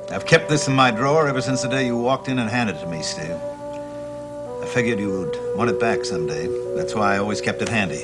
I've kept this in my drawer ever since the day you walked in and handed it to me, Steve. I figured you would want it back someday. That's why I always kept it handy.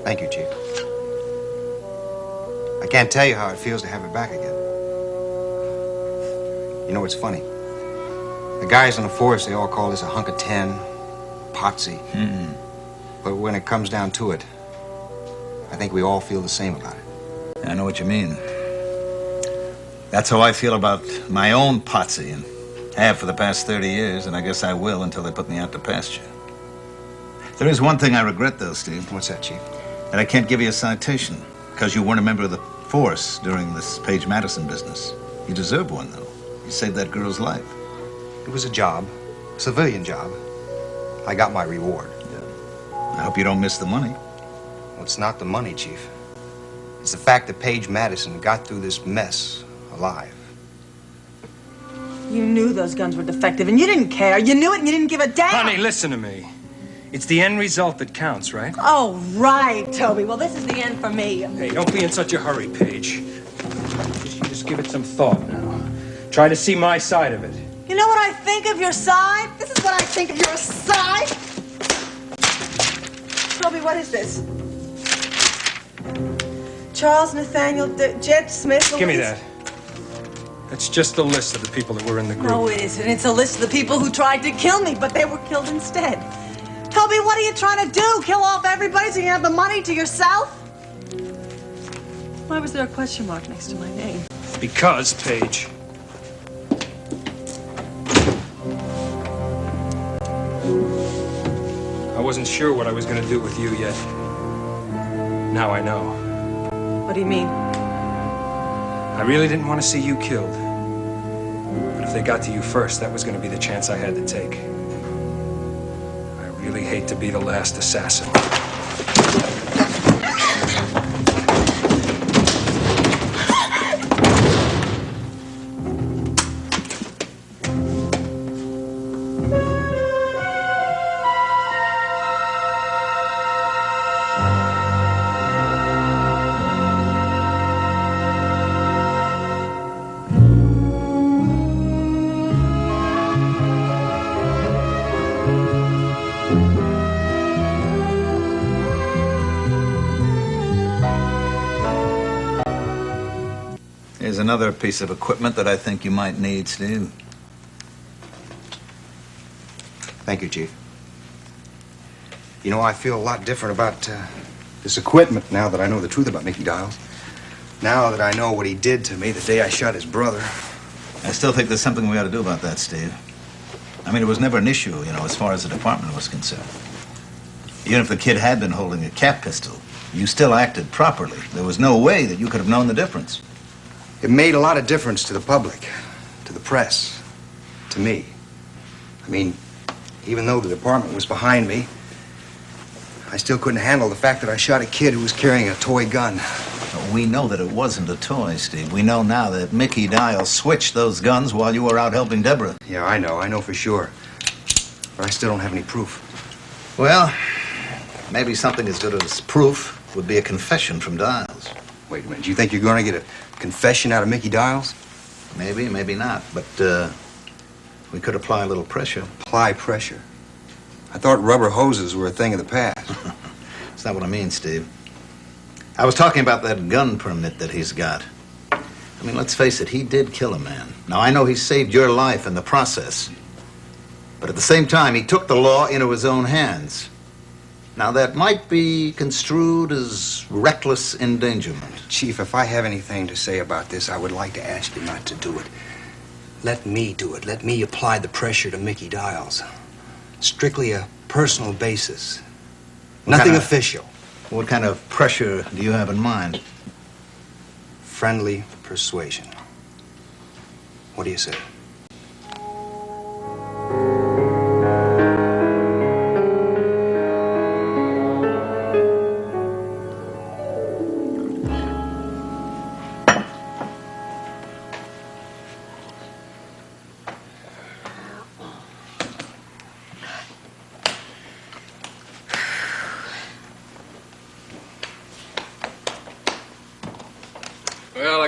Thank you, Chief. I can't tell you how it feels to have it back again. You know, it's funny. The guys on the force, they all call this a hunk of tin, potsy. But when it comes down to it, I think we all feel the same about it. I know what you mean. That's how I feel about my own potsy, and have for the past 30 years, and I guess I will until they put me out to pasture. There is one thing I regret, though, Steve. What's that, Chief? That I can't give you a citation, because you weren't a member of the force during this Paige Madison business. You deserve one, though. You saved that girl's life. It was a job, a civilian job. I got my reward. Yeah. I hope you don't miss the money. Well, it's not the money, Chief. It's the fact that Paige Madison got through this mess alive. You knew those guns were defective, and you didn't care. You knew it, and you didn't give a damn. Honey, listen to me. It's the end result that counts, right? Oh, right, Toby. Well, this is the end for me. Hey, don't be in such a hurry, Paige. Just give it some thought now. Try to see my side of it. You know what I think of your side? This is what I think of your side. Toby, what is this? Charles Nathaniel Jed Smith. Give me that. That's just a list of the people that were in the group. No, it isn't. It's a list of the people who tried to kill me, but they were killed instead. Toby, what are you trying to do? Kill off everybody so you have the money to yourself? Why was there a question mark next to my name? Because, Paige. I wasn't sure what I was going to do with you yet. Now I know. What do you mean? I really didn't want to see you killed. But if they got to you first, that was going to be the chance I had to take. I really hate to be the last assassin. Here's another piece of equipment that I think you might need, Steve. Thank you, Chief. You know, I feel a lot different about this equipment now that I know the truth about Mickey Dials. Now that I know what he did to me the day I shot his brother. I still think there's something we ought to do about that, Steve. I mean, it was never an issue, you know, as far as the department was concerned. Even if the kid had been holding a cap pistol, you still acted properly. There was no way that you could have known the difference. It made a lot of difference to the public, to the press, to me. I mean, even though the department was behind me, I still couldn't handle the fact that I shot a kid who was carrying a toy gun. We know that it wasn't a toy, Steve. We know now that Mickey Dial switched those guns while you were out helping Deborah. Yeah, I know for sure. But I still don't have any proof. Well, maybe something as good as proof would be a confession from Dials. Wait a minute, do you think you're going to get a confession out of Mickey Dials? Maybe, maybe not, but we could apply a little pressure. Apply pressure? I thought rubber hoses were a thing of the past. That's not what I mean, Steve. I was talking about that gun permit that he's got. I mean, let's face it, he did kill a man. Now, I know he saved your life in the process. But at the same time, he took the law into his own hands. Now, that might be construed as reckless endangerment. Chief, if I have anything to say about this, I would like to ask you not to do it. Let me do it. Let me apply the pressure to Mickey Dials. Strictly a personal basis. Nothing official. What kind of pressure do you have in mind? Friendly persuasion. What do you say?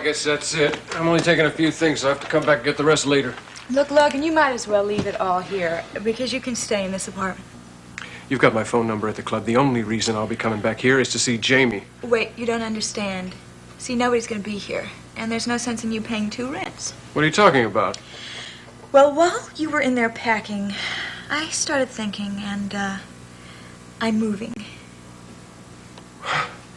guess that's it. I'm only taking a few things, so I have to come back and get the rest later. Look, Logan, you might as well leave it all here, because you can stay in this apartment. You've got my phone number at the club. The only reason I'll be coming back here is to see Jamie. Wait, you don't understand. See, nobody's gonna be here, and there's no sense in you paying 2 rents. What are you talking about? Well, while you were in there packing, I started thinking, and, I'm moving.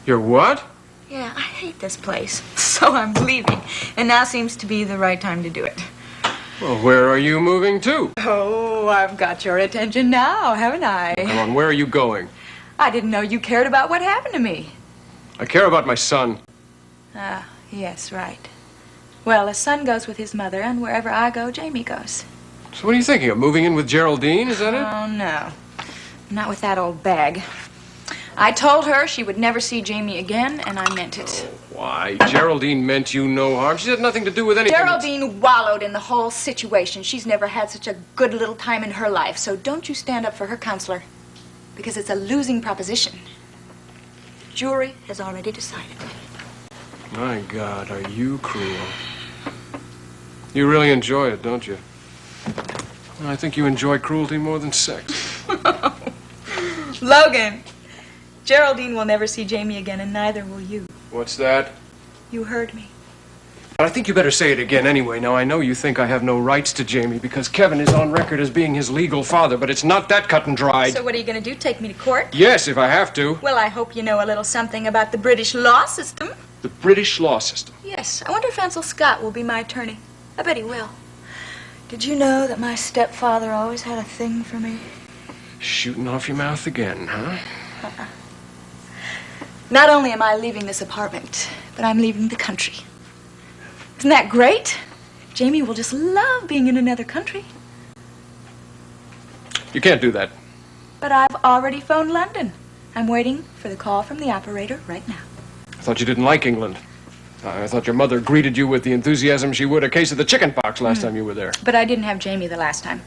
You're what? Yeah, I hate this place, so I'm leaving, and now seems to be the right time to do it. Well, where are you moving to? Oh, I've got your attention now, haven't I? Come on, where are you going? I didn't know you cared about what happened to me. I care about my son. Ah, yes, right. Well, a son goes with his mother, and wherever I go, Jamie goes. So what are you thinking of, moving in with Geraldine? Is that it? Oh, no. Not with that old bag. I told her she would never see Jamie again, and I meant it. Why? Geraldine meant you no harm. She had nothing to do with anything. Geraldine wallowed in the whole situation. She's never had such a good little time in her life, so don't you stand up for her counselor, because it's a losing proposition. The jury has already decided. My God, are you cruel? You really enjoy it, don't you? I think you enjoy cruelty more than sex. Logan, Geraldine will never see Jamie again, and neither will you. What's that? You heard me. But I think you better say it again anyway. Now, I know you think I have no rights to Jamie because Kevin is on record as being his legal father, but it's not that cut and dried. So what are you going to do, take me to court? Yes, if I have to. Well, I hope you know a little something about the British law system. The British law system. Yes, I wonder if Ansel Scott will be my attorney. I bet he will. Did you know that my stepfather always had a thing for me? Shooting off your mouth again, huh? Not only am I leaving this apartment, but I'm leaving the country. Isn't that great? Jamie will just love being in another country. You can't do that. But I've already phoned London. I'm waiting for the call from the operator right now. I thought you didn't like England. I thought your mother greeted you with the enthusiasm she would a case of the chicken pox last time you were there. But I didn't have Jamie the last time.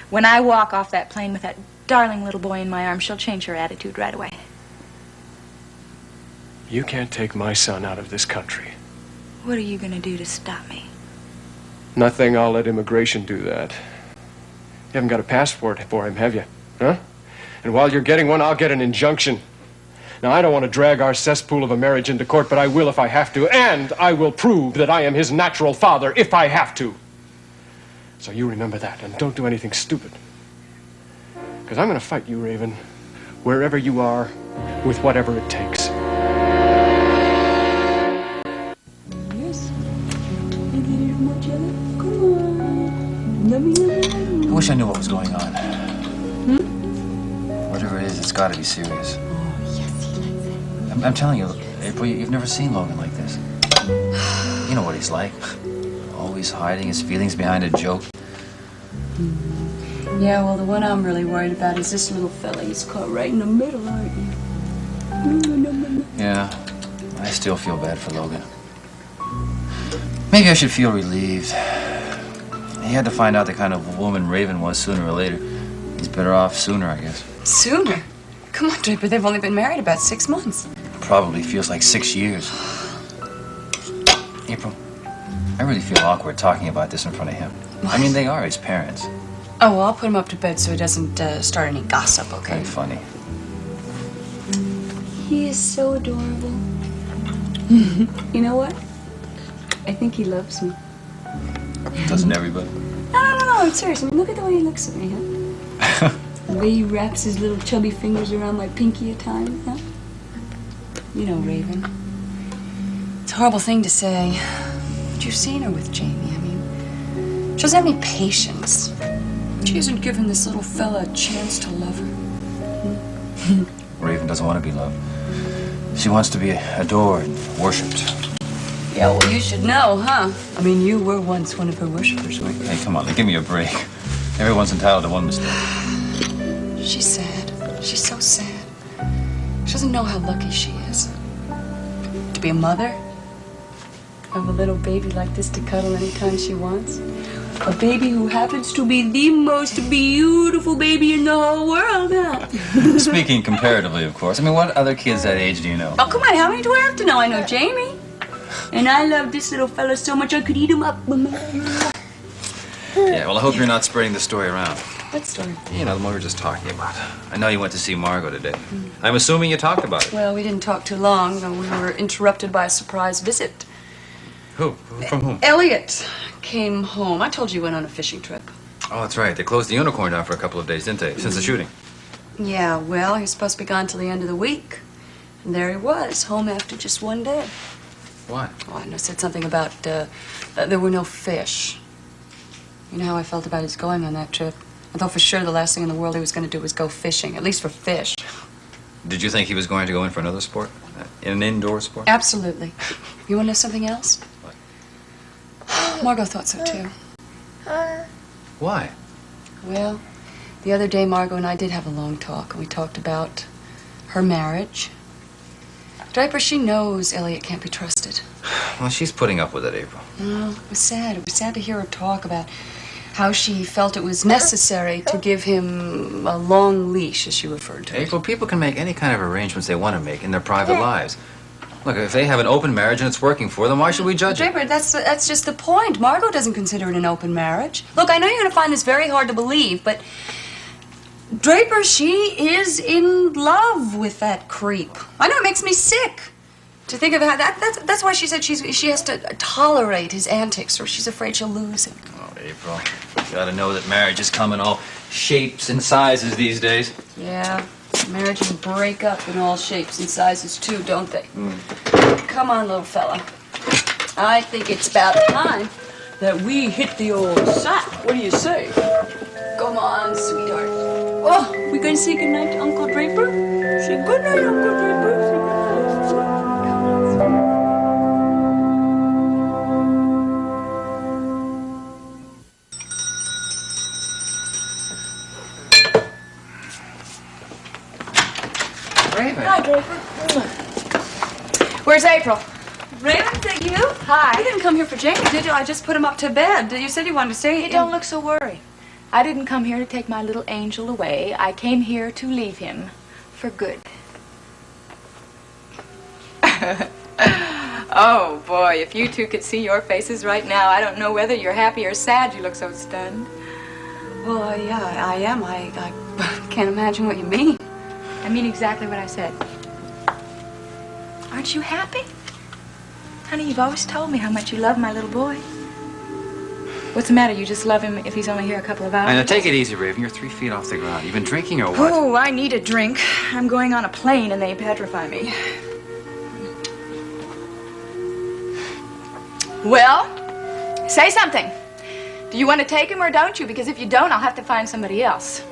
When I walk off that plane with that darling little boy in my arms, she'll change her attitude right away. You can't take my son out of this country. What are you going to do to stop me? Nothing. I'll let immigration do that. You haven't got a passport for him, have you? Huh? And while you're getting one, I'll get an injunction. Now, I don't want to drag our cesspool of a marriage into court, but I will if I have to, and I will prove that I am his natural father if I have to. So you remember that, and don't do anything stupid. Because I'm going to fight you, Raven, wherever you are, with whatever it takes. I wish I knew what was going on. Whatever it is, it's got to be serious. I'm telling you, April, you've never seen Logan like this. You know what he's like. Always hiding his feelings behind a joke. Yeah, well, the one I'm really worried about is this little fella. He's caught right in the middle, aren't you? Yeah, I still feel bad for Logan. Maybe I should feel relieved. He had to find out the kind of woman Raven was sooner or later. He's better off sooner, I guess. Sooner? Come on, Draper, they've only been married about 6 months. Probably feels like 6 years. April, I really feel awkward talking about this in front of him. What? I mean, they are his parents. Oh, well, I'll put him up to bed so he doesn't start any gossip, okay? Very funny. He is so adorable. You know what? I think he loves me. Doesn't everybody? No, seriously, look at the way he looks at me, huh? The way he wraps his little chubby fingers around my pinky at times, huh? You know, Raven. It's a horrible thing to say, but you've seen her with Jamie. I mean, she doesn't have any patience. She hasn't given this little fella a chance to love her. Raven doesn't want to be loved. She wants to be adored and worshipped. Yeah, well, you should know, huh? I mean, you were once one of her worshipers, weren't you? Hey, come on, give me a break. Everyone's entitled to one mistake. She's sad. She's so sad. She doesn't know how lucky she is. To be a mother, have a little baby like this to cuddle anytime she wants. A baby who happens to be the most beautiful baby in the whole world, huh? Speaking comparatively, of course. I mean, what other kids that age do you know? Oh, come on, how many do I have to know? I know Jamie. And I love this little fella so much I could eat him up. Yeah, well, I hope you're not spreading the story around. What story? You know, the one we were just talking about. I know you went to see Margot today. I'm assuming you talked about it. Well, we didn't talk too long. We were interrupted by a surprise visit. Who? From whom? Elliot came home. I told you he went on a fishing trip. Oh, that's right. They closed the Unicorn down for a couple of days, didn't they? Since the shooting. Yeah, well, he was supposed to be gone till the end of the week. And there he was, home after just one day. Why? Oh, I said something about there were no fish. You know how I felt about his going on that trip? I thought for sure the last thing in the world he was going to do was go fishing, at least for fish. Did you think he was going to go in for another sport? An indoor sport? Absolutely. You want to know something else? What? Margot thought so, too. Why? Well, the other day Margot and I did have a long talk, and we talked about her marriage. Draper, she knows Elliot can't be trusted. Well, she's putting up with it, April. No, it was sad. It was sad to hear her talk about how she felt it was necessary to give him a long leash, as she referred to it. April, people can make any kind of arrangements they want to make in their private lives. Look, if they have an open marriage and it's working for them, why should we judge it? Draper, that's just the point. Margot doesn't consider it an open marriage. Look, I know you're going to find this very hard to believe, but Draper, she is in love with that creep. I know it makes me sick to think of how that's why she said she has to tolerate his antics, or she's afraid she'll lose him. Oh, April, you gotta know that marriages come in all shapes and sizes these days. Yeah, marriages break up in all shapes and sizes too, don't they? Come on, little fella. I think it's about time that we hit the old sack. What do you say? Come on, sweetheart. Oh, we gonna say goodnight to Uncle Draper? Say goodnight, Uncle Draper. Say goodnight. Raven. Hi, Draper. Where's April? Raven, is that you? Hi. You didn't come here for Jamie, did you? I just put him up to bed. You said you wanted to stay. You don't look so worried. I didn't come here to take my little angel away. I came here to leave him for good. Oh, boy, if you two could see your faces right now, I don't know whether you're happy or sad you look so stunned. Well, yeah, I am. I can't imagine what you mean. I mean exactly what I said. Aren't you happy? Honey, you've always told me how much you love my little boy. What's the matter? You just love him if he's only here a couple of hours? Now, take it easy, Raven. You're 3 feet off the ground. You've been drinking or what? Oh, I need a drink. I'm going on a plane and they petrify me. Well, say something. Do you want to take him or don't you? Because if you don't, I'll have to find somebody else.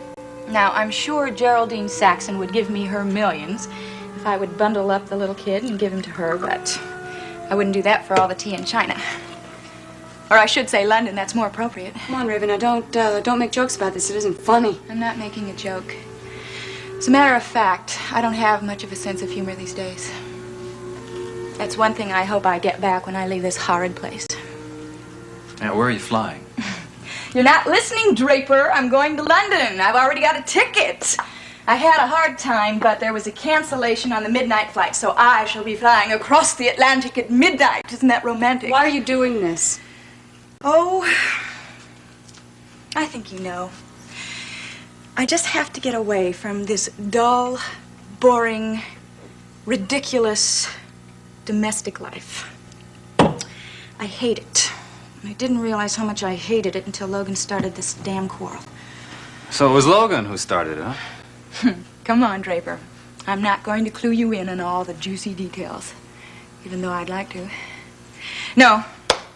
Now, I'm sure Geraldine Saxon would give me her millions if I would bundle up the little kid and give him to her, but I wouldn't do that for all the tea in China. Or I should say London, that's more appropriate. Come on, Raven, now don't make jokes about this. It isn't funny. I'm not making a joke. As a matter of fact, I don't have much of a sense of humor these days. That's one thing I hope I get back when I leave this horrid place. Now, where are you flying? You're not listening, Draper. I'm going to London. I've already got a ticket. I had a hard time, but there was a cancellation on the midnight flight, so I shall be flying across the Atlantic at midnight. Isn't that romantic? Why are you doing this? Oh, I think you know. I just have to get away from this dull, boring, ridiculous domestic life. I hate it. I didn't realize how much I hated it until Logan started this damn quarrel. So it was Logan who started it, huh? Come on, Draper. I'm not going to clue you in on all the juicy details, even though I'd like to. No,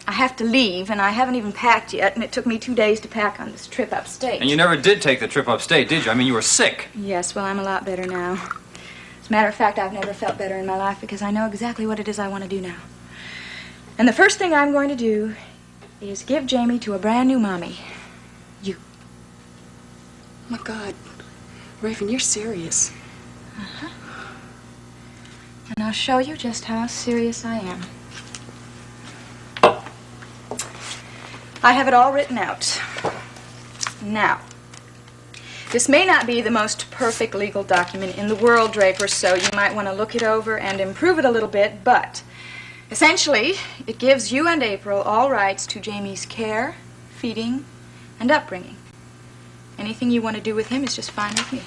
I have to leave, and I haven't even packed yet, and it took me 2 days to pack on this trip upstate. And you never did take the trip upstate, did you? I mean, you were sick. Yes, well, I'm a lot better now. As a matter of fact, I've never felt better in my life because I know exactly what it is I want to do now. And the first thing I'm going to do is give Jamie to a brand new mommy. You. Oh, my God. Raven, you're serious. Uh-huh. And I'll show you just how serious I am. I have it all written out. Now, this may not be the most perfect legal document in the world, Draper, so you might want to look it over and improve it a little bit, but Essentially, it gives you and April all rights to Jamie's care, feeding, and upbringing. Anything you want to do with him is just fine with me.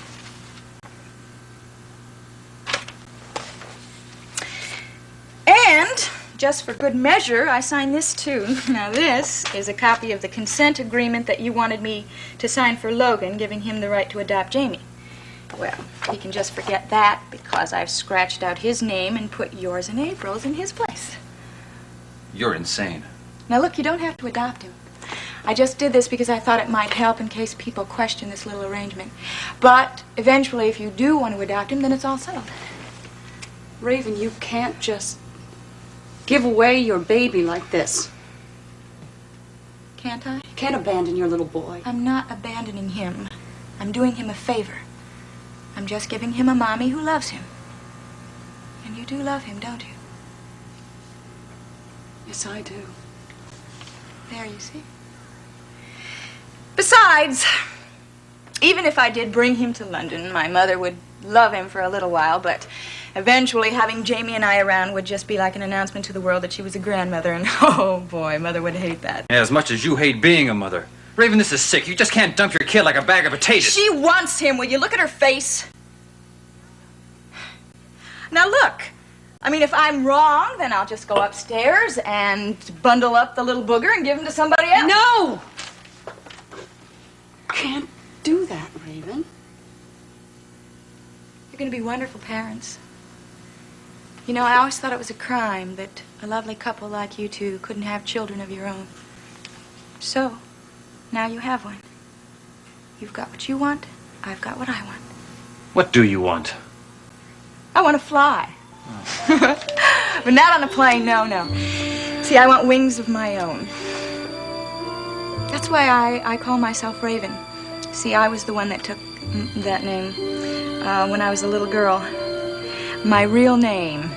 And, just for good measure, I signed this too. Now this is a copy of the consent agreement that you wanted me to sign for Logan, giving him the right to adopt Jamie. Well, he can just forget that because I've scratched out his name and put yours and April's in his place. You're insane. Now look, you don't have to adopt him. I just did this because I thought it might help in case people question this little arrangement. But eventually, if you do want to adopt him, then it's all settled. Raven, you can't just give away your baby like this. Can't I? You can't abandon your little boy. I'm not abandoning him. I'm doing him a favor. I'm just giving him a mommy who loves him. And you do love him, don't you? Yes, I do. There, you see. Besides, even if I did bring him to London, my mother would love him for a little while, but eventually having Jamie and I around would just be like an announcement to the world that she was a grandmother, and oh boy, Mother would hate that. Yeah, as much as you hate being a mother. Raven, this is sick. You just can't dump your kid like a bag of potatoes. She wants him. Will you look at her face? Now look, I mean, if I'm wrong, then I'll just go upstairs and bundle up the little booger and give him to somebody else. No! Can't do that, Raven. You're going to be wonderful parents. You know, I always thought it was a crime that a lovely couple like you two couldn't have children of your own. So, now you have one. You've got what you want. I've got what I want. What do you want? I want to fly. But not on a plane, no. See, I want wings of my own. That's why I call myself Raven. See, I was the one that took that name when I was a little girl. My real name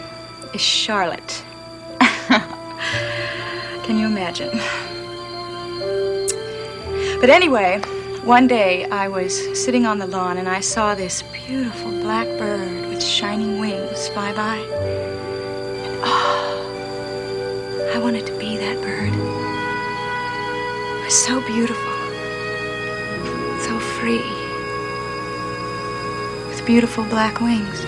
is Charlotte. Can you imagine? But anyway, one day I was sitting on the lawn and I saw this beautiful black bird with shining wings fly by. And oh, I wanted to be that bird. It was so beautiful, so free, with beautiful black wings.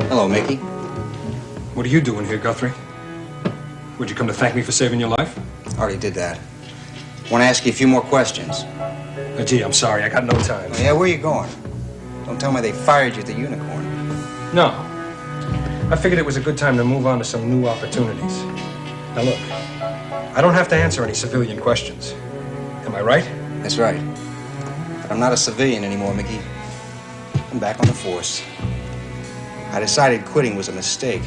Hello, Mickey. What are you doing here, Guthrie? Would you come to thank me for saving your life? Already did that. Want to ask you a few more questions. Gee, I'm sorry, I got no time. Oh, yeah, where are you going? Don't tell me they fired you at the Unicorn. No. I figured it was a good time to move on to some new opportunities. Now look, I don't have to answer any civilian questions. Am I right? That's right. But I'm not a civilian anymore, Mickey. I'm back on the force. I decided quitting was a mistake,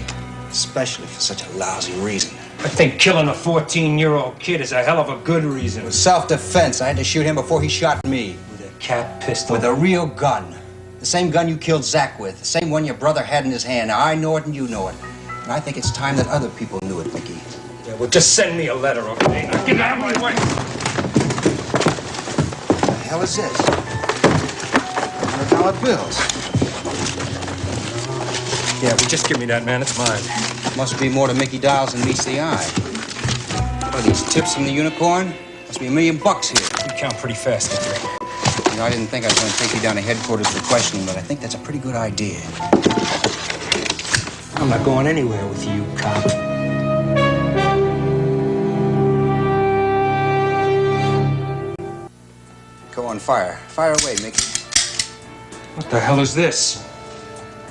especially for such a lousy reason. I think killing a 14-year-old kid is a hell of a good reason. It was self-defense. I had to shoot him before he shot me. With a cat pistol. With a real gun. The same gun you killed Zach with. The same one your brother had in his hand. Now, I know it and you know it. And I think it's time that other people knew it, Mickey. Yeah, well, just send me a letter, okay? Now get out of my way. What the hell is this? $100 bills. Yeah, well, just give me that, man. It's mine. Must be more to Mickey Dials than meets the eye. What are these tips from the unicorn? Must be $1 million here. You count pretty fast, Guthrie. You know, I didn't think I was going to take you down to headquarters for questioning, but I think that's a pretty good idea. I'm not going anywhere with you, cop. Go on, fire. Fire away, Mickey. What the hell is this?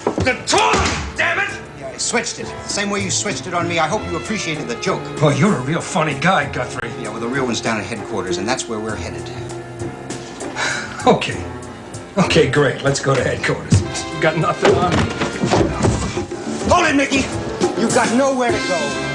The toilet, damn it! Yeah, I switched it. The same way you switched it on me. I hope you appreciated the joke. Well, you're a real funny guy, Guthrie. Yeah, well, the real one's down at headquarters, and that's where we're headed. Okay. Okay, great. Let's go to headquarters. You got nothing on me. Hold it, Mickey! You've got nowhere to go.